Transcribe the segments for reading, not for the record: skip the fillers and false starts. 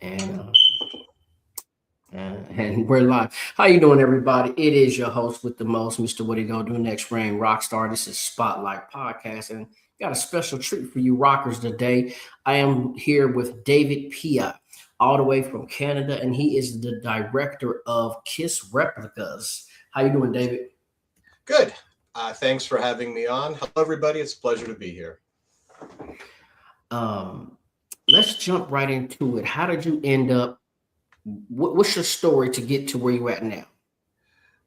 and and we're live. How you doing, everybody? It is your host with the most, Mr. What He Gonna Do Next, Rain Rockstar. This is Spotlight Podcast, and got a special treat for you rockers today. I am here with David Pia, all the way from Canada, and he is the director of Kiss Replicas. How you doing, David? Good. Thanks for having me on. Hello, everybody. It's a pleasure to be here. Um, let's jump right into it. How did you end up? What's your story to get to where you at now?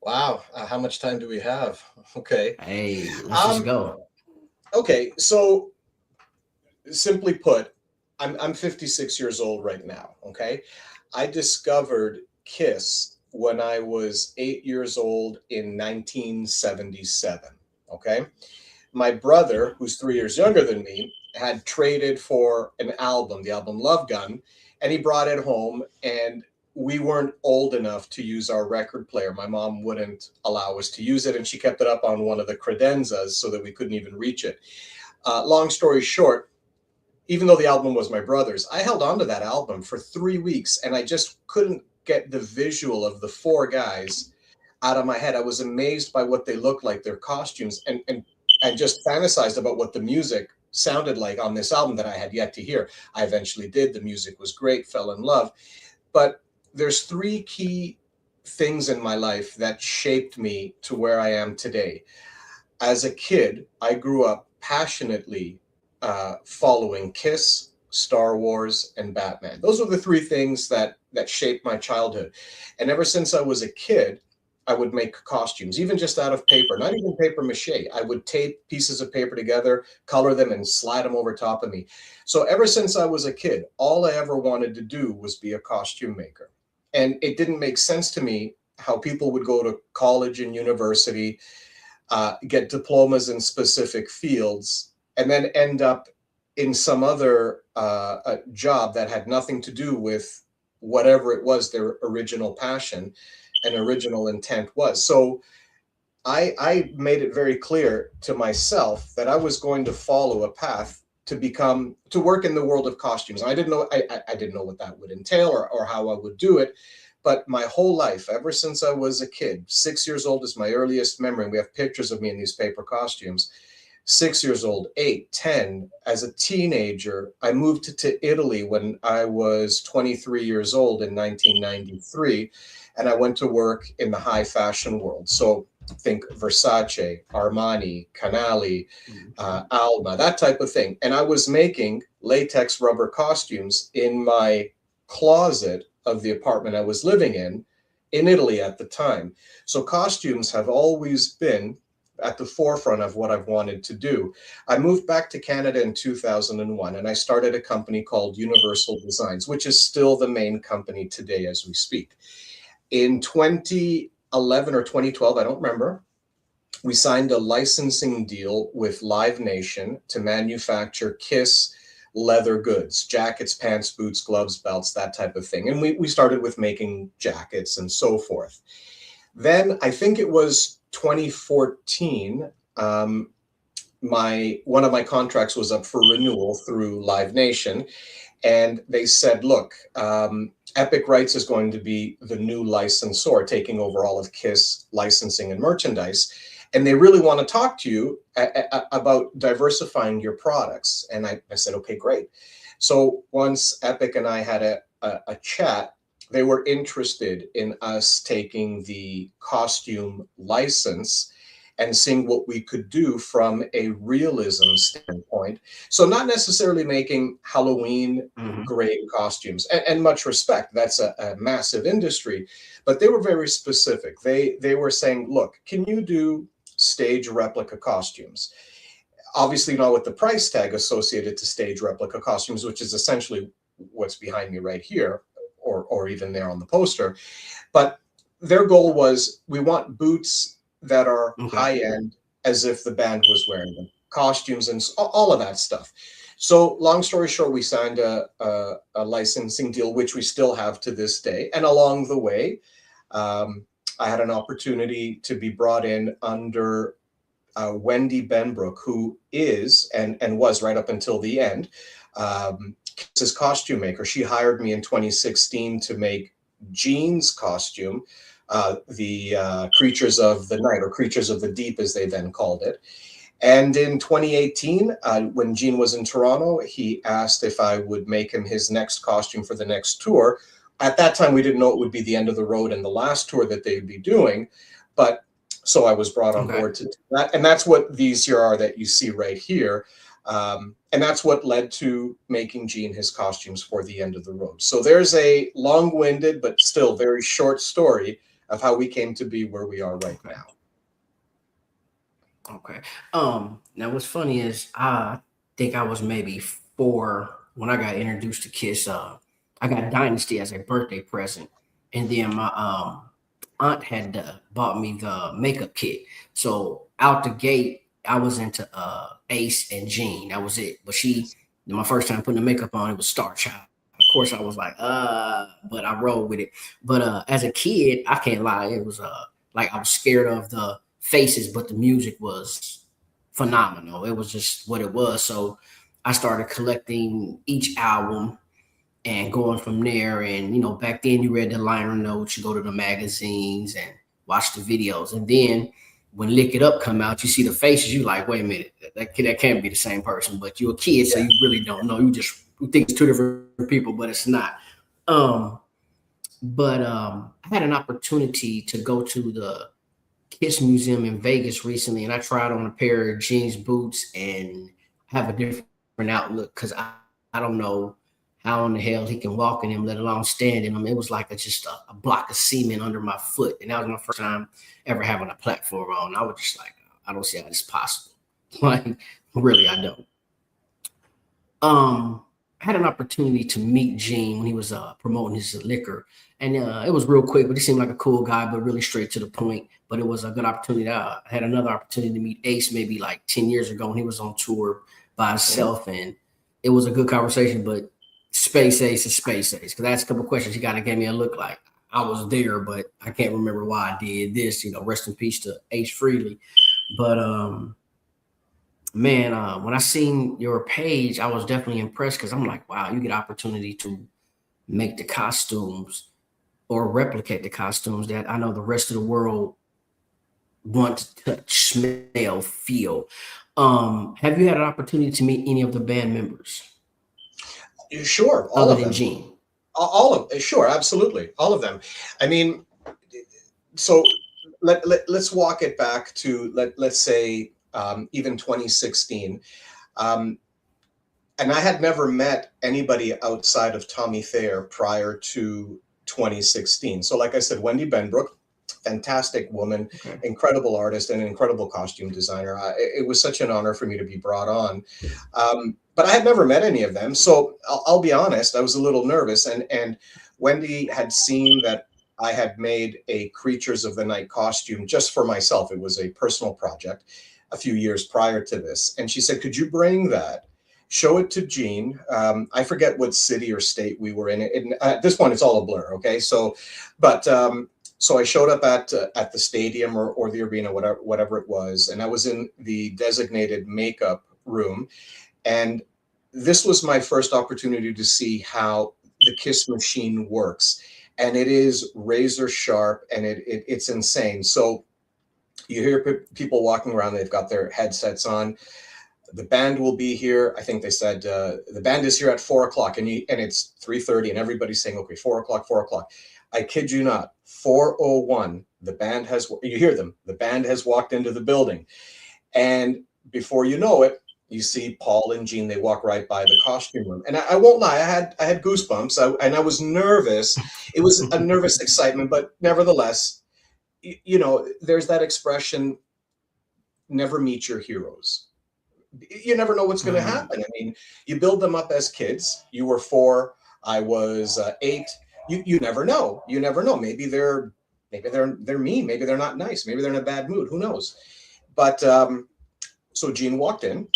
Wow. How much time do we have? Okay. Hey, let's just Um, go. okay. So, simply put, I'm 56 years old right now. Okay. I discovered Kiss when I was 8 years old in 1977. Okay. My brother, who's 3 years younger than me, had traded for an album, the album Love Gun, and he brought it home. And we weren't old enough to use our record player. My mom wouldn't allow us to use it, and she kept it up on one of the credenzas so that we couldn't even reach it. Long story short, even though the album was my brother's, I held on to that album for 3 weeks, and I just couldn't get the visual of the four guys out of my head. I was amazed by what they looked like, their costumes, and just fantasized about what the music sounded like on this album that I had yet to hear. I eventually did. The music was great, fell in love. But there's three key things in my life that shaped me to where I am today. As a kid, I grew up passionately following Kiss, Star Wars, and Batman. Those are the three things that shaped my childhood. And ever since I was a kid, I would make costumes, even just out of paper, not even paper mache. I would tape pieces of paper together, color them, and slide them over top of me. So ever since I was a kid, all I ever wanted to do was be a costume maker. And it didn't make sense to me how people would go to college and university, get diplomas in specific fields, and then end up in some other job that had nothing to do with whatever it was their original passion and original intent was. So I made it very clear to myself that I was going to follow a path to work in the world of costumes. I didn't know what that would entail or how I would do it. But my whole life, ever since I was a kid, 6 years old is my earliest memory. We have pictures of me in these paper costumes. 6 years old, 8, 10. As a teenager, I moved to Italy when I was 23 years old in 1993, and I went to work in the high fashion world. So think Versace, Armani, Canali, Mhm. Alma, that type of thing. And I was making latex rubber costumes in my closet of the apartment I was living in Italy at the time. So costumes have always been at the forefront of what I've wanted to do. I moved back to Canada in 2001, and I started a company called Universal Designs, which is still the main company today as we speak. In 2011 or 2012, I don't remember, we signed a licensing deal with Live Nation to manufacture Kiss leather goods, jackets, pants, boots, gloves, belts, that type of thing. And we started with making jackets and so forth. Then I think it was 2014. My one of my contracts was up for renewal through Live Nation, and they said, "Look, Epic Rights is going to be the new licensor, taking over all of Kiss licensing and merchandise, and they really want to talk to you about diversifying your products." And I said, "Okay, great." So once Epic and I had a chat, they were interested in us taking the costume license and seeing what we could do from a realism standpoint. So not necessarily making Halloween Mhm. grade costumes, and much respect, that's a massive industry, but they were very specific. They were saying, look, can you do stage replica costumes? Obviously not with the price tag associated to stage replica costumes, which is essentially what's behind me right here, or even there on the poster. But their goal was, we want boots that are Okay. high end, as if the band was wearing them, costumes and all of that stuff. So long story short, we signed a licensing deal, which we still have to this day. And along the way, um, I had an opportunity to be brought in under Wendy Benbrook, who is and was right up until the end, Kiss's costume maker. She hired me in 2016 to make Jean's costume, the Creatures of the Night, or Creatures of the Deep, as they then called it. And in 2018, when Jean was in Toronto, he asked if I would make him his next costume for the next tour. At that time, we didn't know it would be the end of the road and the last tour that they'd be doing. But so I was brought on board to do that. And that's what these here are that you see right here. And that's what led to making Jean his costumes for the end of the road. So there's a long-winded, but still very short story of how we came to be where we are right now. Okay. Now what's funny is I think I was maybe 4 when I got introduced to Kiss. I got Dynasty as a birthday present, and then my aunt had bought me the makeup kit. So out the gate, I was into Ace and Jean. That was it. But my first time putting the makeup on, it was Star Child. Of course, I was like, but I rolled with it. But as a kid, I can't lie, it was like I was scared of the faces, but the music was phenomenal. It was just what it was. So I started collecting each album and going from there. And back then you read the liner notes, you go to the magazines and watch the videos. And then when Lick It Up come out, you see the faces, you like, wait a minute, that can't be the same person. But you're a kid, so you really don't know. You think it's 2 different people, but it's not. But I had an opportunity to go to the Kiss Museum in Vegas recently, and I tried on a pair of jeans boots and have a different outlook, because I don't know how in the hell he can walk in them, let alone stand in them. It was like just a block of cement under my foot, and that was my first time ever having a platform on. I was just like, I don't see how this is possible. Like, really, I don't. I had an opportunity to meet Gene when he was promoting his liquor, and it was real quick, but he seemed like a cool guy, but really straight to the point. But it was a good opportunity. I had another opportunity to meet Ace maybe like 10 years ago when he was on tour by himself, and it was a good conversation. But Space Ace is Space Ace, because I asked a couple of questions. He kind of gave me a look like I was there, but I can't remember why I did this. Rest in peace to Ace Frehley. But man, when I seen your page, I was definitely impressed, because I'm like, wow, you get opportunity to make the costumes or replicate the costumes that I know the rest of the world want to touch, smell, feel. Have you had an opportunity to meet any of the band members? Sure, all of them. Gene. All of sure, absolutely, all of them. I mean, so let's walk it back to let's say even 2016, and I had never met anybody outside of Tommy Thayer prior to 2016. So, like I said, Wendy Benbrook, fantastic woman, incredible artist, and an incredible costume designer. It was such an honor for me to be brought on. But I had never met any of them. So I'll be honest, I was a little nervous. And Wendy had seen that I had made a Creatures of the Night costume just for myself. It was a personal project a few years prior to this. And she said, could you bring that, show it to Gene? I forget what city or state we were in. At this point, it's all a blur. Okay. So I showed up at the stadium or the arena, whatever it was. And I was in the designated makeup room. And this was my first opportunity to see how the Kiss machine works. And it is razor sharp, and it's insane. So you hear people walking around, they've got their headsets on. The band will be here. I think they said the band is here at 4:00, and it's 3:30, and everybody's saying, okay, 4:00, 4:00. I kid you not, 4:01, the band you hear them, the band has walked into the building. And before you know it, you see Paul and Gene, they walk right by the costume room. And I won't lie, I had goosebumps, and I was nervous. It was a nervous excitement, but nevertheless, there's that expression, never meet your heroes. You never know what's going to happen. I mean, you build them up as kids. You were 4, I was 8. You never know. You never know. Maybe they're mean. Maybe they're not nice. Maybe they're in a bad mood. Who knows? But so Gene walked in.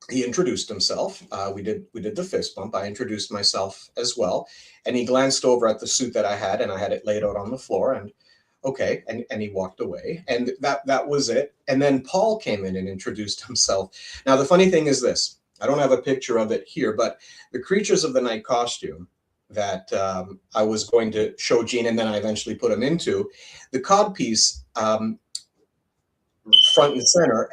He introduced himself. We did the fist bump. I introduced myself as well, and he glanced over at the suit that I had, and I had it laid out on the floor. And okay, and he walked away, and that was it. And then Paul came in and introduced himself. Now the funny thing is this: I don't have a picture of it here, but the Creatures of the Night costume that I was going to show Gene, and then I eventually put him into, the codpiece, front and center,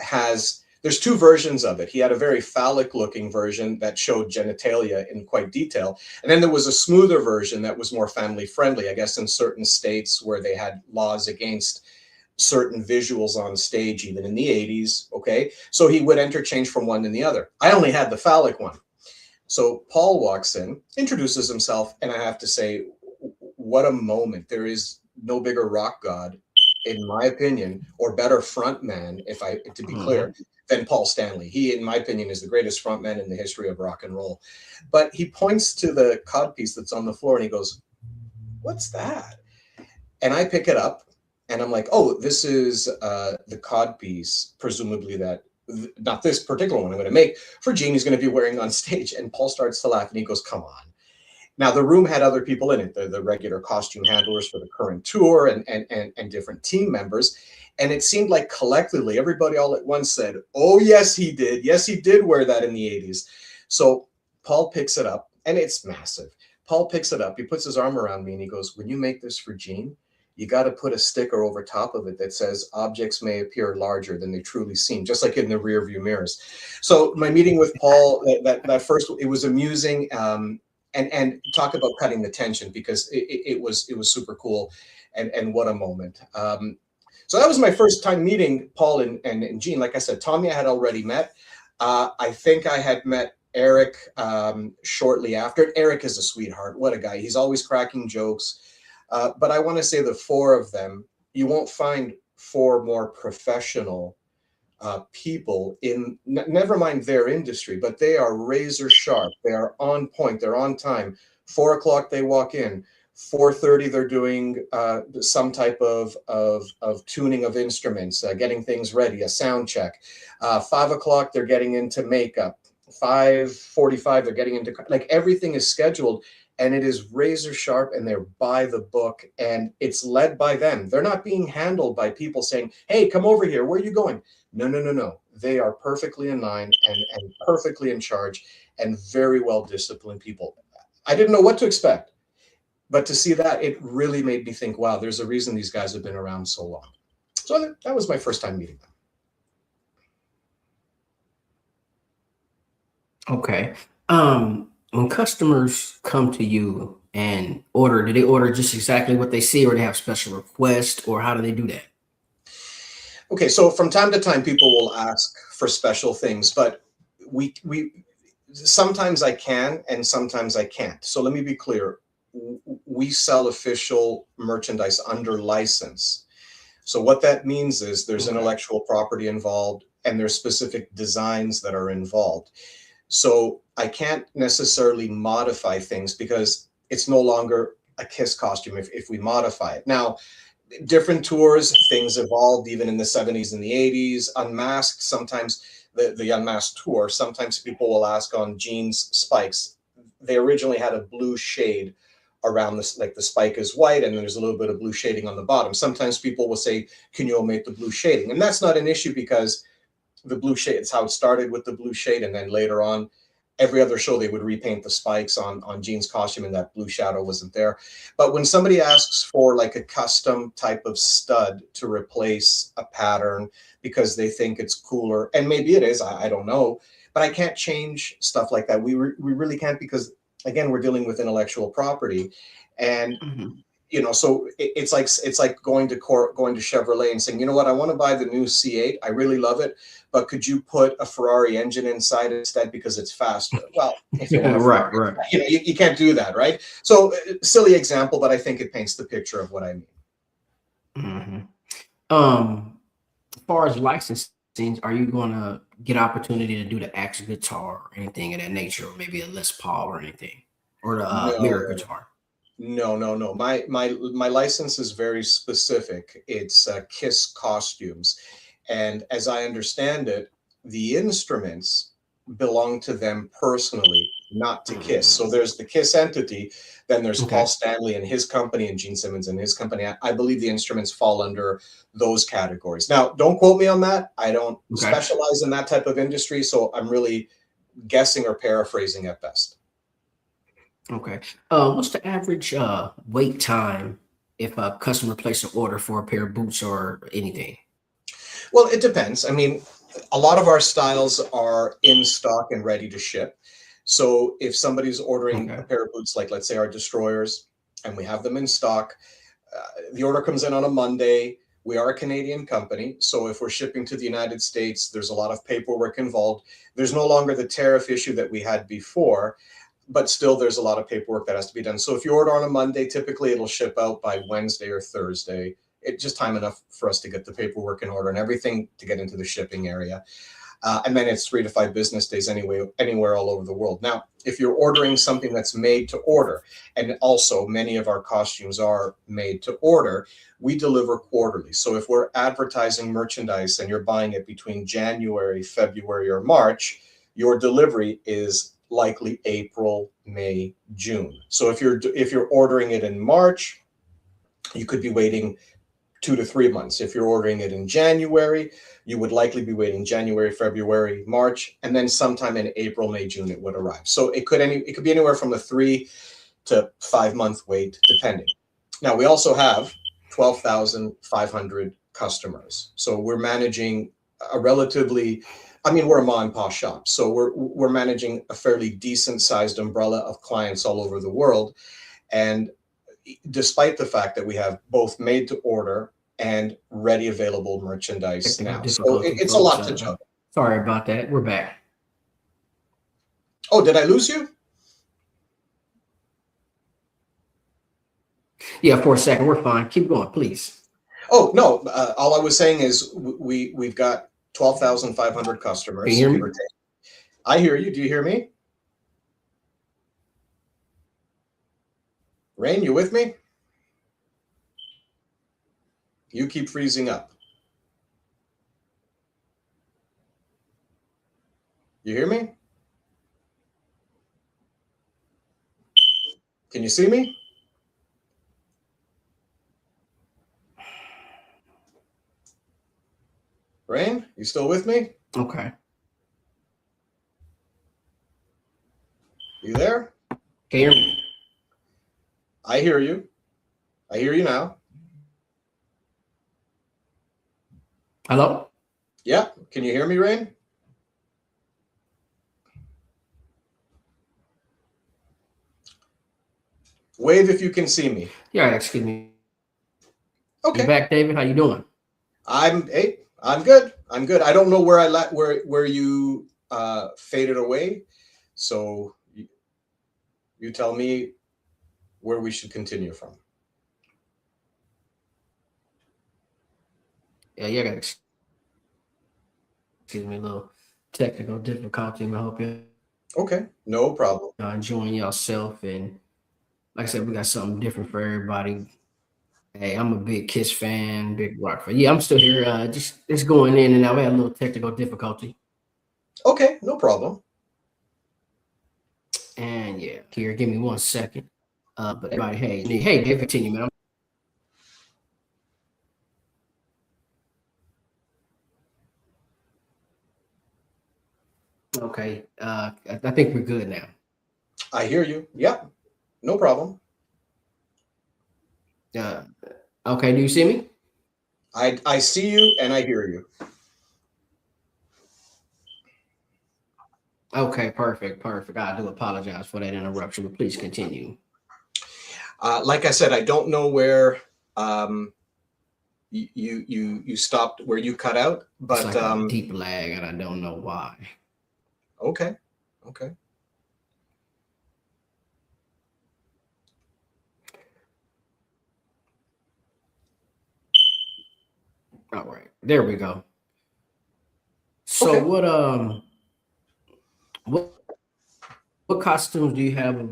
there's two versions of it. He had a very phallic looking version that showed genitalia in quite detail. And then there was a smoother version that was more family friendly, I guess in certain states where they had laws against certain visuals on stage, even in the 80s. Okay. So he would interchange from one to the other. I only had the phallic one. So Paul walks in, introduces himself, and I have to say, what a moment. There is no bigger rock god, in my opinion, or better front man, to be clear, than Paul Stanley. He, in my opinion, is the greatest front man in the history of rock and roll. But he points to the codpiece that's on the floor and he goes, "What's that?" And I pick it up and I'm like, "Oh, this is the codpiece, presumably not this particular one I'm going to make, for Gene. He's going to be wearing on stage." And Paul starts to laugh and he goes, "Come on." Now, the room had other people in it, the regular costume handlers for the current tour and different team members. And it seemed like collectively, everybody all at once said, "Oh, yes, he did. Yes, he did wear that in the 80s. So Paul picks it up, and it's massive. Paul picks it up. He puts his arm around me, and he goes, "When you make this for Gene, you got to put a sticker over top of it that says objects may appear larger than they truly seem," just like in the rear view mirrors. So my meeting with Paul, that first, it was amusing. And talk about cutting the tension, because it was super cool, and what a moment. So that was my first time meeting Paul and Gene. Like I said, Tommy I had already met. I think I had met Eric shortly after. Eric is a sweetheart. What a guy. He's always cracking jokes. But I want to say the four of them, you won't find four more professional people in, never mind their industry, but they are razor sharp. They are on point. They're on time. 4 o'clock they walk in. 4:30 they're doing some type of tuning of instruments, getting things ready, a sound check. 5 o'clock they're getting into makeup. 5:45 they're getting into, like, everything is scheduled, and it is razor sharp, and they're by the book, and it's led by them. They're not being handled by people saying, "Hey, come over here. Where are you going?" No, no, no, no. They are perfectly in line and perfectly in charge, and very well disciplined people. I didn't know what to expect, but to see that, it really made me think, wow, there's a reason these guys have been around so long. So that was my first time meeting them. Okay. When customers come to you and order, do they order just exactly what they see, or they have special requests, or how do they do that? Okay, so from time to time, people will ask for special things, but we sometimes I can and sometimes I can't. So let me be clear. We sell official merchandise under license. So what that means is there's intellectual property involved, and there's specific designs that are involved. So I can't necessarily modify things, because it's no longer a KISS costume if we modify it. Now, different tours, things evolved even in the 70s and the 80s. Unmasked, sometimes the Unmasked tour, sometimes people will ask on Gene's spikes. They originally had a blue shade around this, like the spike is white and there's a little bit of blue shading on the bottom. Sometimes people will say, "Can you omit the blue shading?" And that's not an issue, because the blue shade, it's how it started with the blue shade, and then later on, every other show they would repaint the spikes on Gene's costume, and that blue shadow wasn't there. But when somebody asks for like a custom type of stud to replace a pattern because they think it's cooler, and maybe it is, I don't know, but I can't change stuff like that. We really can't, because again, we're dealing with intellectual property. And you know, so it's like going to Chevrolet and saying, "You know what, I want to buy the new C8. I really love it, but could you put a Ferrari engine inside instead because it's faster?" Well, if you want a Ferrari, right. You know, you can't do that, right? So silly example, but I think it paints the picture of what I mean. As far as licensing, are you going to get opportunity to do the axe guitar or anything of that nature, or maybe a Les Paul or anything, or the mirror guitar? No. My license is very specific. It's KISS costumes. And as I understand it, the instruments belong to them personally, not to KISS. So there's the KISS entity, then there's Paul Stanley and his company, and Gene Simmons and his company. I believe the instruments fall under those categories. Now, don't quote me on that. I don't specialize in that type of industry, so I'm really guessing or paraphrasing at best. Okay. What's the average wait time if a customer places an order for a pair of boots or anything? Well, it depends. I mean, a lot of our styles are in stock and ready to ship. So if somebody's ordering a Okay. pair of boots, like let's say our destroyers, and we have them in stock, the order comes in on a Monday. We are a Canadian company, so if we're shipping to the United States, there's a lot of paperwork involved. There's no longer the tariff issue that we had before, but still there's a lot of paperwork that has to be done. So if you order on a Monday, typically it'll ship out by Wednesday or Thursday. It just time enough for us to get the paperwork in order and everything to get into the shipping area. And then it's 3 to 5 business days anyway, anywhere all over the world. Now, if you're ordering something that's made to order, and also many of our costumes are made to order, we deliver quarterly. So if we're advertising merchandise and you're buying it between January, February, or March, your delivery is likely April, May, June. So if you're ordering it in March, you could be waiting 2 to 3 months. If you're ordering it in January, you would likely be waiting January, February, March, and then sometime in April, May, June it would arrive. So it could be anywhere from a 3 to 5 month wait, depending. Now we also have 12,500 customers. So we're managing a relatively, I mean, we're a mom and pop shop, so we're managing a fairly decent sized umbrella of clients all over the world. And despite the fact that we have both made to order and ready available merchandise Technical now. So difficulty, it's a folks. lot to juggle. Sorry about that. We're back. Oh, did I lose you? Yeah, for a second. We're fine. Keep going, please. Oh, no. All I was saying is we've got 12,500 Can you customers, hear give me? or take. I hear you. Do you hear me? Rain, you with me? You keep freezing up. You hear me? Can you see me? Rain, you still with me? Okay. You there? Can you hear me? I hear you. I hear you now. Hello? Yeah. Can you hear me, Rain? Wave if you can see me. Yeah, excuse me. You Okay. back, David? How you doing? I'm good. I'm good. I don't know where where you faded away. So you tell me where we should continue from. Yeah, you got excuse me, a little technical difficulty. I hope you're Okay, no problem. enjoying yourself. And like I said, we got something different for everybody. Hey, I'm a big Kiss fan, big rock fan. Yeah, I'm still here. Just going in and out. We had a little technical difficulty. Okay, no problem. And yeah, here, give me 1 second. But everybody, hey, Dave, continue, man. Okay. I think we're good now. I hear you. Yep, no problem. Uh, okay, do you see me? I see you and I hear you. Okay, perfect. I do apologize for that interruption, but please continue. Like I said, I don't know where you stopped, where you cut out, It's but like a deep lag, and I don't know why. okay, okay. All right, there we go. So Okay. what what costumes do you have?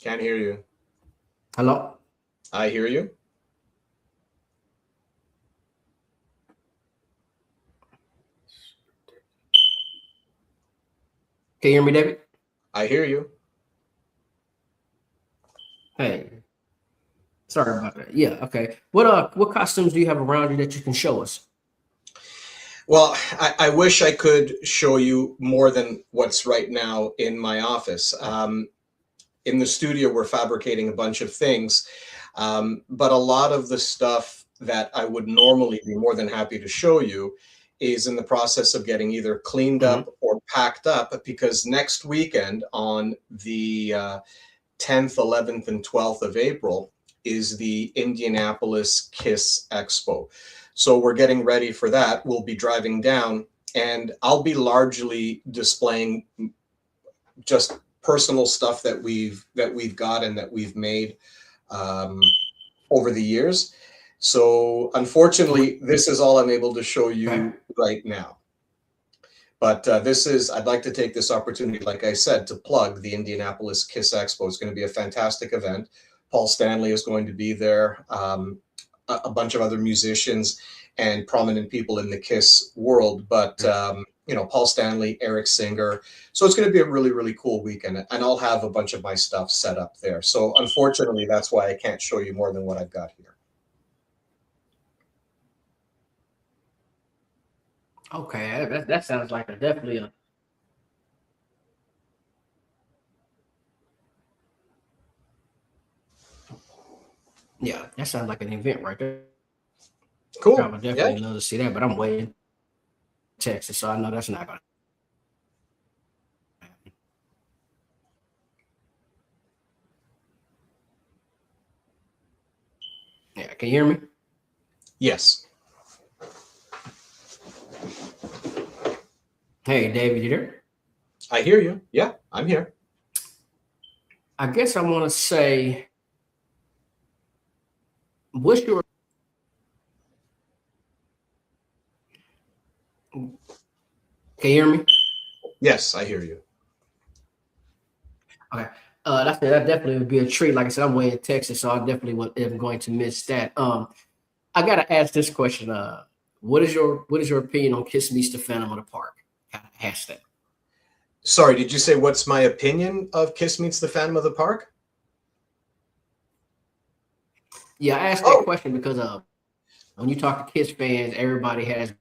Can't hear you. Hello? I hear you. Can you hear me, David? I hear you. Hey. Sorry about that. Yeah. Okay. What costumes do you have around you that you can show us? Well, I wish I could show you more than what's right now in my office. In the studio, we're fabricating a bunch of things, but a lot of the stuff that I would normally be more than happy to show you is in the process of getting either cleaned Hmm. up or packed up because next weekend on the 10th, 11th, and 12th of April is the Indianapolis Kiss Expo. So we're getting ready for that. We'll be driving down, and I'll be largely displaying just personal stuff that we've got and that we've made um, over the years. So unfortunately, this is all I'm able to show Okay. you right now. But I'd like to take this opportunity, like I said, to plug the Indianapolis Kiss Expo. It's going to be a fantastic event. Paul Stanley is going to be there, a bunch of other musicians and prominent people in the Kiss world. But, Paul Stanley, Eric Singer. So it's going to be a really, really cool weekend. And I'll have a bunch of my stuff set up there. So unfortunately, that's why I can't show you more than what I've got here. Okay. That sounds like a definitely a. Yeah, that sounds like an event right there. I Cool. would Yeah. definitely love to see that, but I'm waiting in Texas, so I know that's not gonna happen. Yeah, can you hear me? Yes. Hey, David, you there? I hear you. Yeah, I'm here. I guess I want to say, what's your? Can you hear me? Yes, I hear you. Okay. That definitely would be a treat. Like I said, I'm way in Texas, so I definitely am going to miss that. I gotta ask this question. What is your opinion on Kiss Meets the Phantom of the Park? Gotta ask that. Sorry, did you say what's my opinion of Kiss Meets the Phantom of the Park? Yeah, I asked that Oh, question because when you talk to Kiss fans, everybody has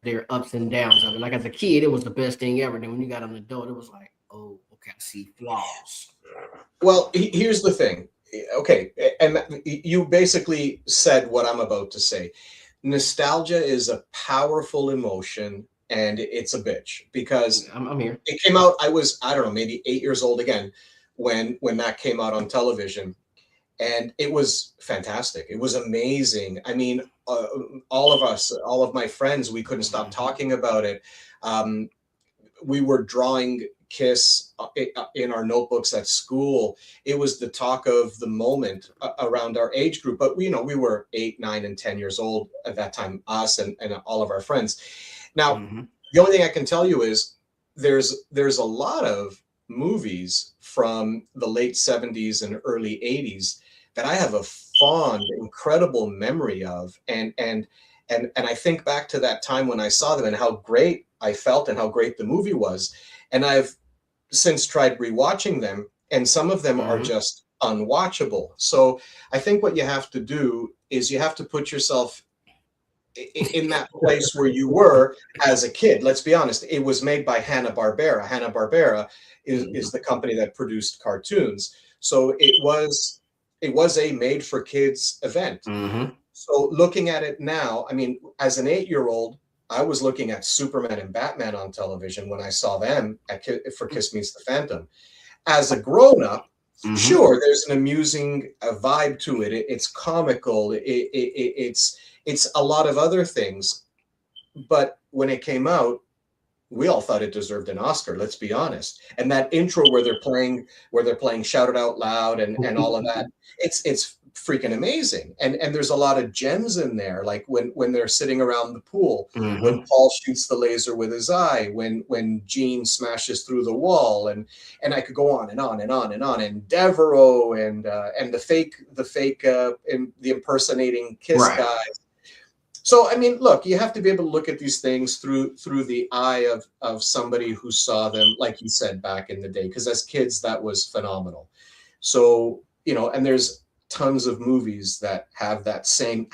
their ups and downs of it. Like as a kid, it was the best thing ever. Then when you got an adult, it was like, oh, okay, I see flaws. well, here's the thing. Okay, and you basically said what I'm about to say. Nostalgia is a powerful emotion and it's a bitch because I'm here. it came out, I don't know, maybe 8 years old again when that came out on television. And it was fantastic. It was amazing. I mean, all of us, all of my friends, we couldn't stop Mhm. talking about it. Um, we were drawing Kiss in our notebooks at school. It was the talk of the moment around our age group. But we were 8, 9, and 10 years old at that time. Us and all of our friends. Now, Mhm. the only thing I can tell you is there's a lot of movies from the late 70s and early 80s that I have a fond, incredible memory of. And I think back to that time when I saw them and how great I felt and how great the movie was. And I've since tried rewatching them, and some of them are Mhm. just unwatchable. So I think what you have to do is you have to put yourself in that place where you were as a kid. Let's be honest. It was made by Hanna-Barbera. Hanna-Barbera is Mhm. the company that produced cartoons. So it was a made for kids event. Mhm. So looking at it now, I mean, as an 8-year-old, I was looking at Superman and Batman on television when I saw them for Kiss Meets the Phantom. As a grown up, Mhm. sure, there's an amusing vibe to it. It's comical. It's a lot of other things. But when it came out, we all thought it deserved an Oscar. Let's be honest. And that intro where they're playing "Shout It Out Loud" and all of that, it's freaking amazing. And there's a lot of gems in there, like when they're sitting around the pool, when Mhm. Paul shoots the laser with his eye, when Gene smashes through the wall, and I could go on and on and on and on. And Devereaux and the impersonating Kiss Right. guy. So I mean, look, you have to be able to look at these things through the eye of somebody who saw them, like you said, back in the day. Because as kids, that was phenomenal. So and there's tons of movies that had that same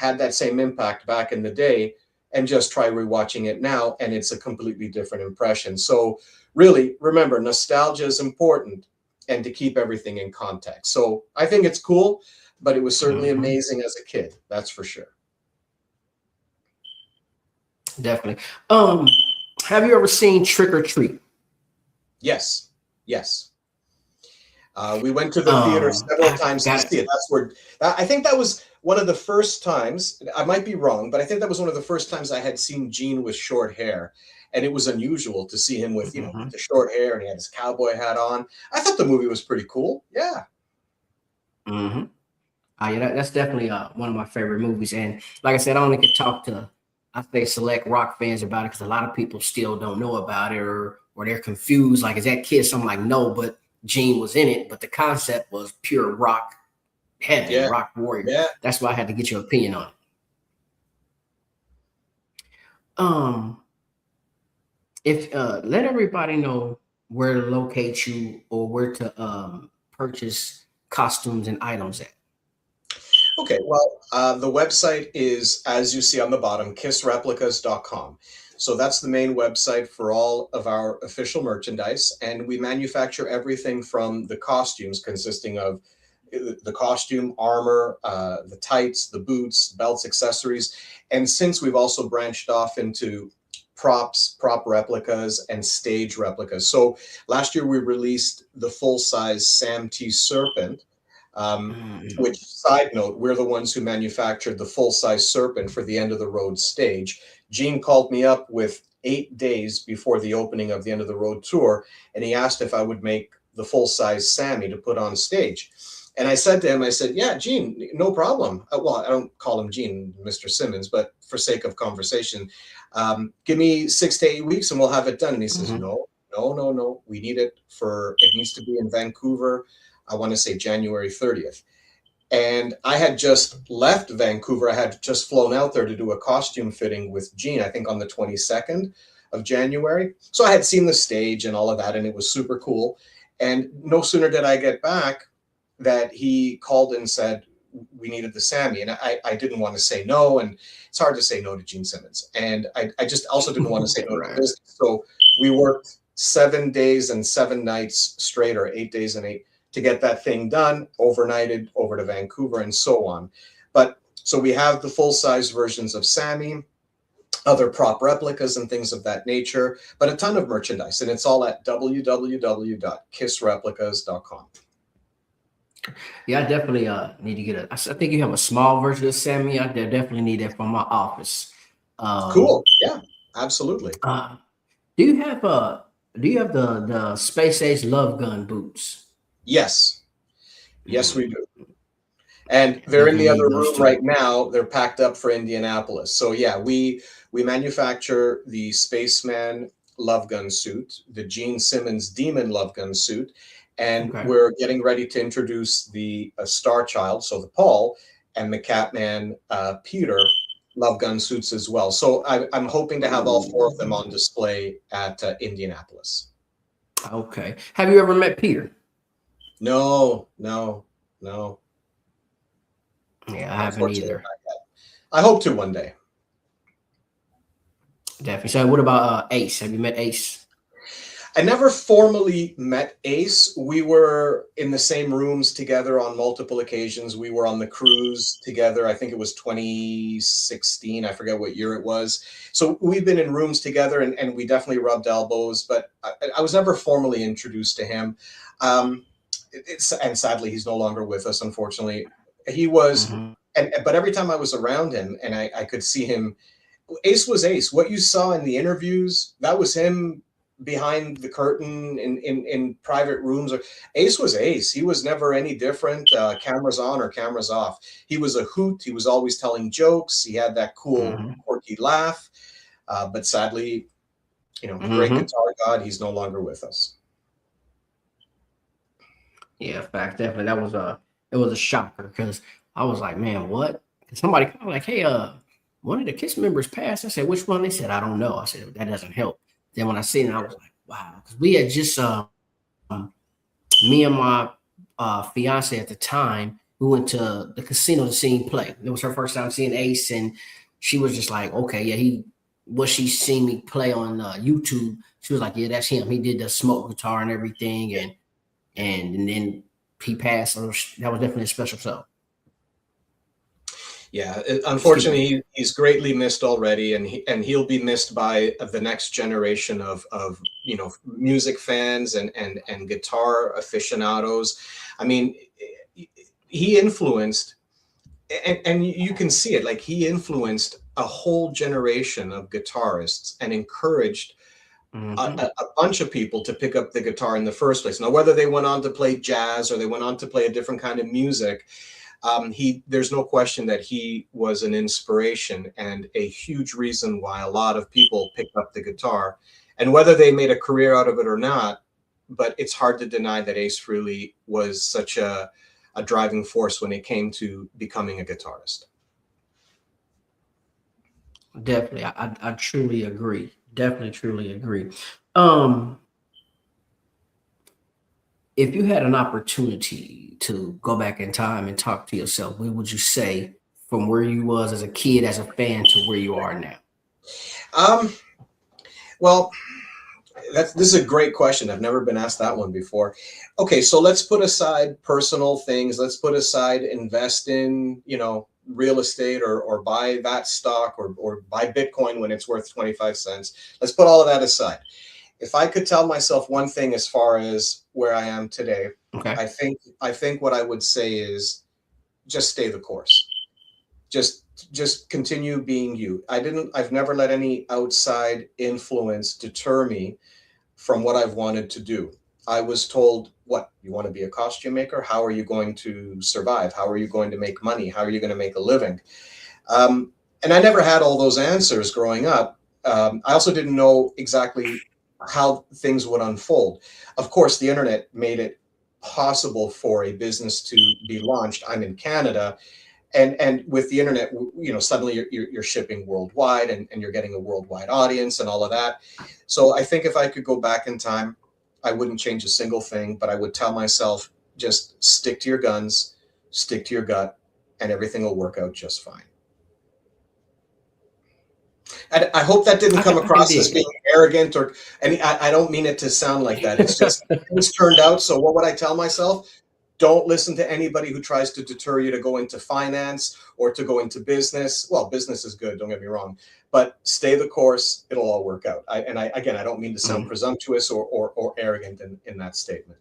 impact back in the day, and just try rewatching it now, and it's a completely different impression. So really, remember, nostalgia is important, and to keep everything in context. So I think it's cool, but it was certainly amazing as a kid. That's for sure. Definitely. Have you ever seen Trick or Treat? Yes, yes. We went to the theater several times to Got it. see it. That's where I think that was one of the first times. I might be wrong, but I think that was one of the first times I had seen Gene with short hair, and it was unusual to see him with with the short hair, and he had his cowboy hat on. I thought the movie was pretty cool. Yeah. Mm-hmm. Yeah, that's definitely one of my favorite movies. And like I said, I only could talk to, I think, select rock fans about it because a lot of people still don't know about it, or they're confused. Like, is that Kiss? I'm like, no, but Gene was in it. But the concept was pure rock heaven, Yeah. rock warrior. Yeah. That's why I had to get your opinion on it. Um, if Let everybody know where to locate you or where to purchase costumes and items at. Okay, well, the website is, as you see on the bottom, kissreplicas.com. So that's the main website for all of our official merchandise. And we manufacture everything from the costumes, consisting of the costume, armor, the tights, the boots, belts, accessories. And since we've also branched off into props, prop replicas, and stage replicas. So last year we released the full-size Sam T. Serpent, which, side note, we're the ones who manufactured the full-size Serpent for the End of the Road stage. Gene called me up with 8 days before the opening of the End of the Road tour, and he asked if I would make the full-size Sammy to put on stage. And I said to him, I said, yeah, Gene, no problem. Well, I don't call him Gene, Mr. Simmons, but for sake of conversation, give me 6 to 8 weeks and we'll have it done. And he says, no. We need it it needs to be in Vancouver. I want to say January 30th. And I had just left Vancouver. I had just flown out there to do a costume fitting with Gene, I think on the 22nd of January. So I had seen the stage and all of that, and it was super cool. And no sooner did I get back that he called and said, we needed the Sammy. And I didn't want to say no. And it's hard to say no to Gene Simmons. And I just also didn't want to say no to business. So we worked 7 days and 7 nights straight, or 8 days and 8, to get that thing done, overnighted over to Vancouver and so on. But so we have the full-size versions of Sammy, other prop replicas and things of that nature, but a ton of merchandise. And it's all at www.kissreplicas.com. Yeah, I definitely need to get I think you have a small version of Sammy. I definitely need that for my office. Cool. Yeah, absolutely. Do you have the Space Age Love Gun boots? Yes. Yes, we do. And they're in the other room right now. They're packed up for Indianapolis. So yeah, we manufacture the Spaceman Love Gun suit, the Gene Simmons Demon Love Gun suit, and we're getting ready to introduce the Star Child, so the Paul, and the Catman Peter Love Gun suits as well. So I'm hoping to have all 4 of them on display at Indianapolis. Okay. Have you ever met Peter? No. Yeah, I haven't either. I hope to one day. Definitely. So what about Ace? Have you met Ace? I never formally met Ace. We were in the same rooms together on multiple occasions. We were on the cruise together. I think it was 2016. I forget what year it was. So we've been in rooms together, and we definitely rubbed elbows, but I was never formally introduced to him. And sadly, he's no longer with us, unfortunately. He was, but every time I was around him and I could see him, Ace was Ace. What you saw in the interviews, that was him behind the curtain in private rooms. Ace was Ace. He was never any different, cameras on or cameras off. He was a hoot. He was always telling jokes. He had that cool, quirky laugh. But sadly, great guitar god, he's no longer with us. Yeah, fact, definitely. It was a shocker because I was like, man, what? Somebody called like, hey, one of the Kiss members passed. I said, which one? They said, I don't know. I said, that doesn't help. Then when I seen it, I was like, wow, because we had just me and my fiance at the time, we went to the casino to see him play. It was her first time seeing Ace, and she was just like, okay, yeah, what she seen me play on YouTube. She was like, yeah, that's him. He did the smoke guitar and everything, and then he passed. So that was definitely a special show. Yeah, unfortunately, he's greatly missed already, and he'll be missed by the next generation of music fans and guitar aficionados. I mean, he influenced, and you can see it, like he influenced a whole generation of guitarists and encouraged a bunch of people to pick up the guitar in the first place. Now, whether they went on to play jazz or they went on to play a different kind of music, there's no question that he was an inspiration and a huge reason why a lot of people picked up the guitar. And whether they made a career out of it or not, but it's hard to deny that Ace Frehley was such a driving force when it came to becoming a guitarist. Definitely, I truly agree. Definitely, truly agree. If you had an opportunity to go back in time and talk to yourself, what would you say from where you was as a kid, as a fan, to where you are now? Well, this is a great question. I've never been asked that one before. Okay, so let's put aside personal things. Let's put aside invest in, real estate or buy that stock or buy Bitcoin when it's worth 25 cents. Let's put all of that aside. If I could tell myself one thing as far as where I am today, Okay. I think what I would say is just stay the course. Just continue being you. I've never let any outside influence deter me from what I've wanted to do. I was told, what, you want to be a costume maker? How are you going to survive? How are you going to make money? How are you going to make a living? And I never had all those answers growing up. I also didn't know exactly how things would unfold. Of course, the internet made it possible for a business to be launched. I'm in Canada. And with the internet, suddenly you're shipping worldwide and you're getting a worldwide audience and all of that. So I think if I could go back in time, I wouldn't change a single thing, but I would tell myself, just stick to your guns, stick to your gut, and everything will work out just fine. And I hope that didn't come across as being arrogant and I don't mean it to sound like that. It's just things turned out. So what would I tell myself? Don't listen to anybody who tries to deter you to go into finance or to go into business. Well, business is good, don't get me wrong, but stay the course. It'll all work out. I don't mean to sound presumptuous or arrogant in that statement.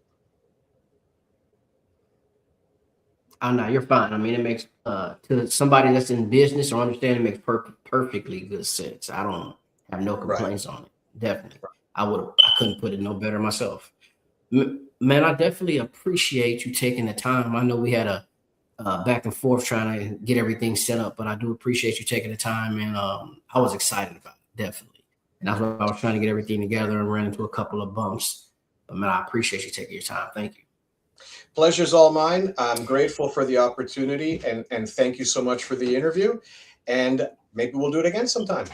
Oh no, you're fine. I mean, it makes to somebody that's in business or understand, it makes perfectly good sense. I don't have no complaints on it. Definitely, I couldn't put it no better myself. Man, I definitely appreciate you taking the time. I know we had a back and forth trying to get everything set up, but I do appreciate you taking the time, and I was excited about it, definitely. And that's why I was trying to get everything together and ran into a couple of bumps. But man, I appreciate you taking your time. Thank you. Pleasure's all mine. I'm grateful for the opportunity, and thank you so much for the interview. And maybe we'll do it again sometime.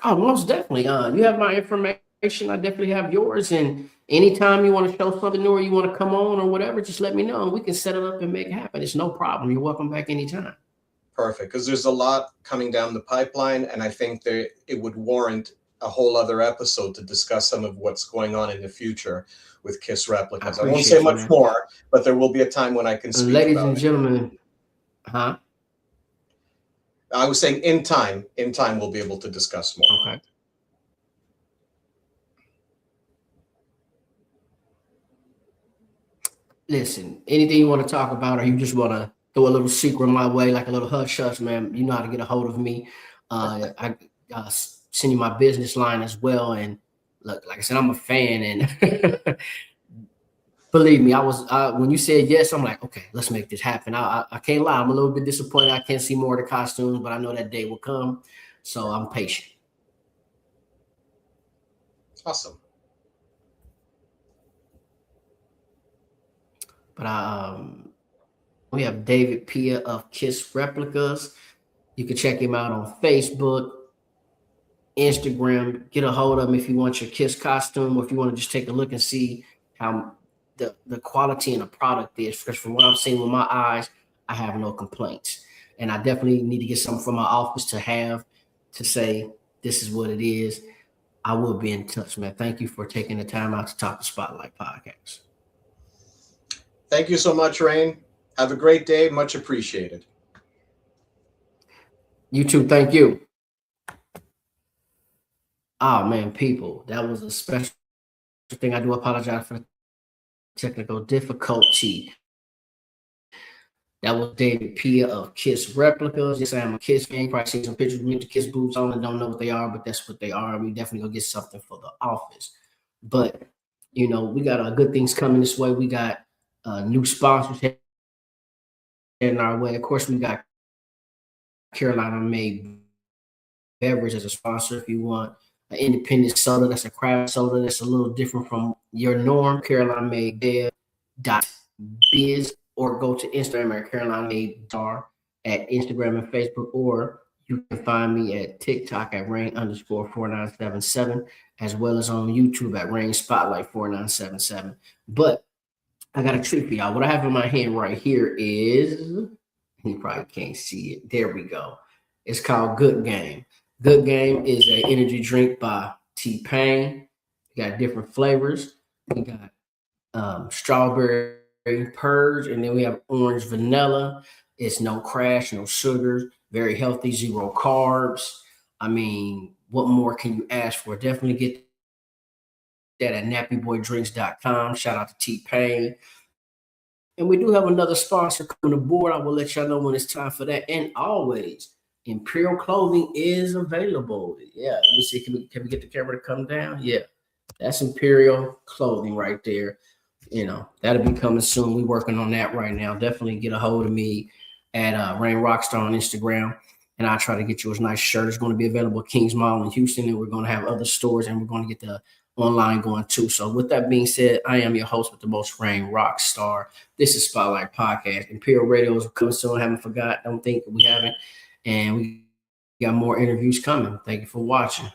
Oh, most definitely. You have my information. I definitely have yours. And anytime you want to show something new or you want to come on or whatever, just let me know. And we can set it up and make it happen. It's no problem. You're welcome back anytime. Perfect. Because there's a lot coming down the pipeline, and I think that it would warrant a whole other episode to discuss some of what's going on in the future with Kiss Replicas. I won't say much more, but there will be a time when I can speak Ladies about and gentlemen, I was saying in time we'll be able to discuss more. Okay. Listen, anything you want to talk about, or you just want to throw a little secret my way, like a little hush hush, man, you know how to get a hold of me. I send you my business line as well. And look, like I said, I'm a fan, and believe me, when you said yes, I'm like, okay, let's make this happen. I can't lie, I'm a little bit disappointed I can't see more of the costumes, but I know that day will come, so I'm patient. Awesome. But we have David Pia of Kiss Replicas. You can check him out on Facebook, Instagram. Get a hold of him if you want your Kiss costume, or if you want to just take a look and see how the quality in the product is. Because from what I've seen with my eyes, I have no complaints, and I definitely need to get something from my office to say this is what it is. I will be in touch, man. Thank you for taking the time out to talk to Spotlight Podcast. Thank you so much, Rain. Have a great day. Much appreciated. You too. Thank you. Oh man, people, that was a special thing. I do apologize for the technical difficulty. That was David Pia of Kiss Replicas. Yes, I am a Kiss fan. You probably seen some pictures with the Kiss boots on and don't know what they are, but that's what they are. We definitely gonna get something for the office. But we got good things coming this way. We got new sponsors in our way. Of course, we got Carolina Made Beverage as a sponsor. If you want an independent soda, that's a craft soda that's a little different from your norm, Carolina Made Bev.biz, or go to Instagram at Carolina Made Bar at Instagram and Facebook, or you can find me at TikTok at rain_4977, as well as on YouTube at rain spotlight 4977. But I got a treat for y'all. What I have in my hand right here is, you probably can't see it. There we go. It's called Good Game. Good Game is an energy drink by T-Pain. We got different flavors. We got strawberry purge, and then we have orange vanilla. It's no crash, no sugars, very healthy, zero carbs. I mean, what more can you ask for? Definitely get that at nappyboydrinks.com. Shout out to T-Pain. And we do have another sponsor coming aboard. I will let y'all know when it's time for that. And always, Imperial Clothing is available. Yeah, let me see. Can we get the camera to come down? Yeah, that's Imperial Clothing right there. That'll be coming soon. We're working on that right now. Definitely get a hold of me at Rain Rockstar on Instagram, and I'll try to get you a nice shirt. It's going to be available at Kings Mall in Houston, and we're going to have other stores, and we're going to get the online going too. So with that being said, I am your host with the most, Rain Rockstar. This is Spotlight Podcast. Imperial Radio is coming soon. I haven't forgot. Don't think we haven't. And we got more interviews coming. Thank you for watching.